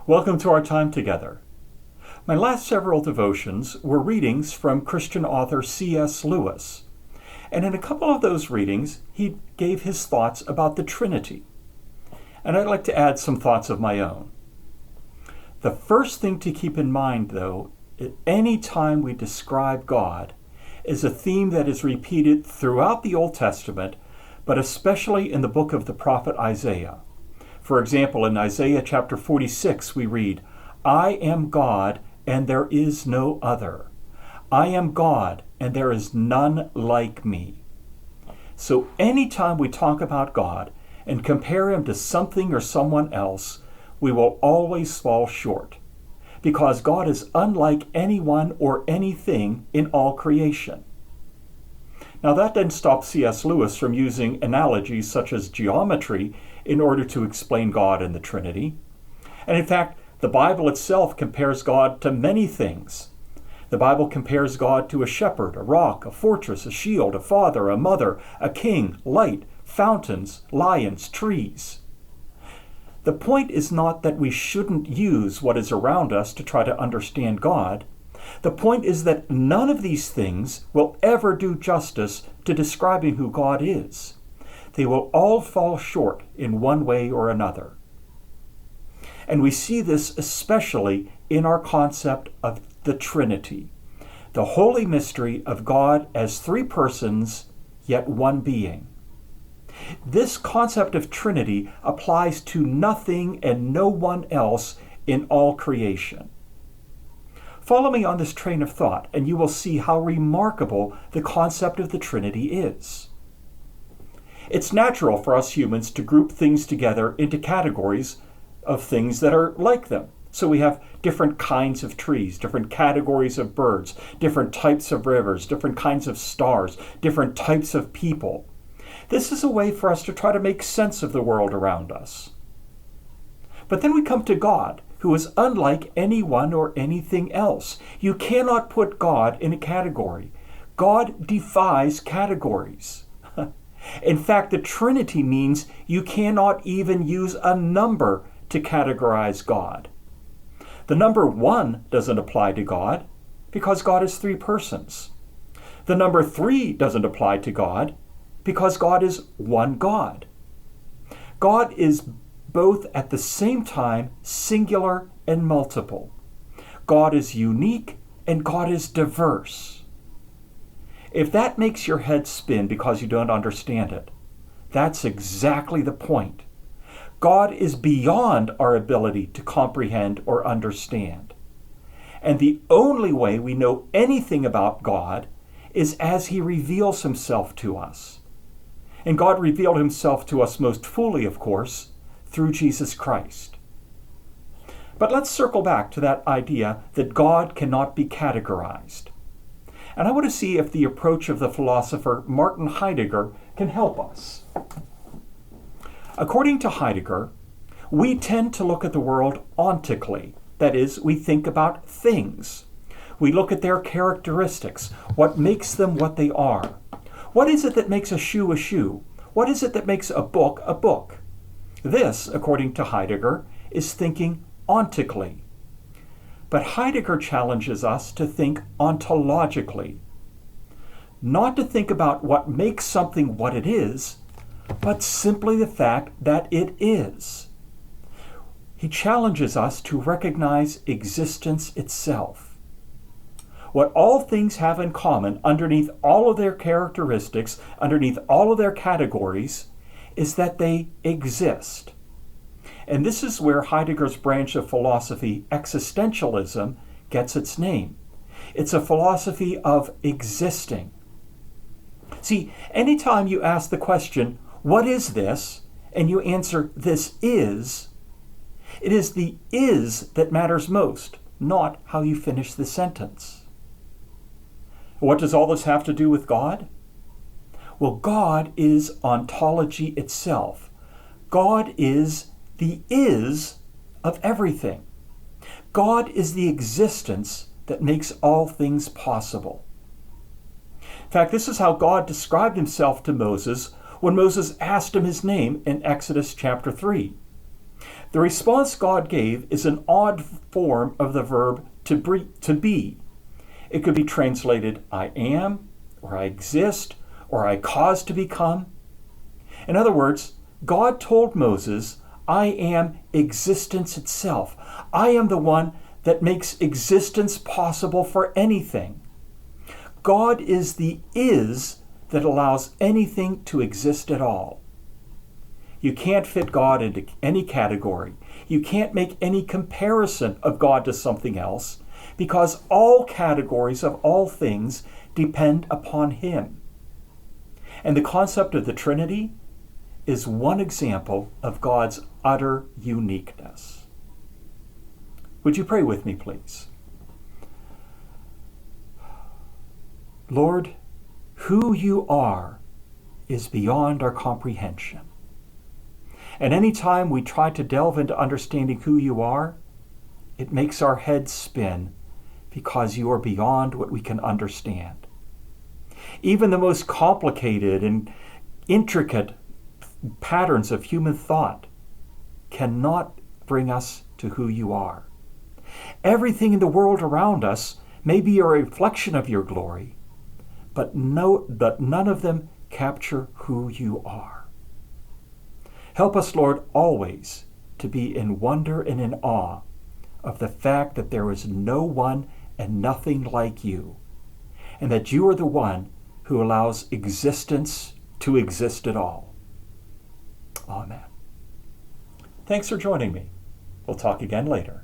Welcome to our time together. My last several devotions were readings from Christian author C.S. Lewis. And in a couple of those readings, he gave his thoughts about the Trinity. And I'd like to add some thoughts of my own. The first thing to keep in mind, though, any time we describe God, is a theme that is repeated throughout the Old Testament, but especially in the book of the prophet Isaiah. For example, in Isaiah chapter 46, we read, "I am God, and there is no other. I am God, and there is none like me." So anytime we talk about God and compare him to something or someone else, we will always fall short, because God is unlike anyone or anything in all creation. Now that didn't stop C.S. Lewis from using analogies such as geometry in order to explain God and the Trinity. And in fact, the Bible itself compares God to many things. The Bible compares God to a shepherd, a rock, a fortress, a shield, a father, a mother, a king, light, fountains, lions, trees. The point is not that we shouldn't use what is around us to try to understand God. The point is that none of these things will ever do justice to describing who God is. They will all fall short in one way or another. And we see this especially in our concept of the Trinity, the holy mystery of God as three persons, yet one being. This concept of Trinity applies to nothing and no one else in all creation. Follow me on this train of thought, and you will see how remarkable the concept of the Trinity is. It's natural for us humans to group things together into categories of things that are like them. So we have different kinds of trees, different categories of birds, different types of rivers, different kinds of stars, different types of people. This is a way for us to try to make sense of the world around us. But then we come to God, who is unlike anyone or anything else. You cannot put God in a category. God defies categories. In fact, the Trinity means you cannot even use a number to categorize God. The number 1 doesn't apply to God because God is three persons. The number 3 doesn't apply to God because God is one God. God is both at the same time singular and multiple. God is unique and God is diverse. If that makes your head spin because you don't understand it, that's exactly the point. God is beyond our ability to comprehend or understand. And the only way we know anything about God is as he reveals himself to us. And God revealed himself to us most fully, of course, through Jesus Christ. But let's circle back to that idea that God cannot be categorized. And I want to see if the approach of the philosopher Martin Heidegger can help us. According to Heidegger, we tend to look at the world ontically. That is, we think about things. We look at their characteristics, what makes them what they are. What is it that makes a shoe a shoe? What is it that makes a book a book? This, according to Heidegger, is thinking ontically. But Heidegger challenges us to think ontologically. Not to think about what makes something what it is, but simply the fact that it is. He challenges us to recognize existence itself. What all things have in common underneath all of their characteristics, underneath all of their categories, is that they exist. And this is where Heidegger's branch of philosophy, existentialism, gets its name. It's a philosophy of existing. See, anytime you ask the question, what is this? And you answer, this is, it is the is that matters most, not how you finish the sentence. What does all this have to do with God? Well, God is ontology itself. God is the is of everything. God is the existence that makes all things possible. In fact, this is how God described himself to Moses when Moses asked him his name in Exodus chapter 3. The response God gave is an odd form of the verb to be. It could be translated I am, or I exist, or I cause to become. In other words, God told Moses, I am existence itself. I am the one that makes existence possible for anything. God is the is that allows anything to exist at all. You can't fit God into any category. You can't make any comparison of God to something else, because all categories of all things depend upon Him. And the concept of the Trinity is one example of God's utter uniqueness. Would you pray with me, please? Lord, who you are is beyond our comprehension. And any time we try to delve into understanding who you are, it makes our heads spin because you are beyond what we can understand. Even the most complicated and intricate patterns of human thought cannot bring us to who you are. Everything in the world around us may be a reflection of your glory, but none of them capture who you are. Help us, Lord, always to be in wonder and in awe of the fact that there is no one and nothing like you, and that you are the one who allows existence to exist at all. Amen. Thanks for joining me. We'll talk again later.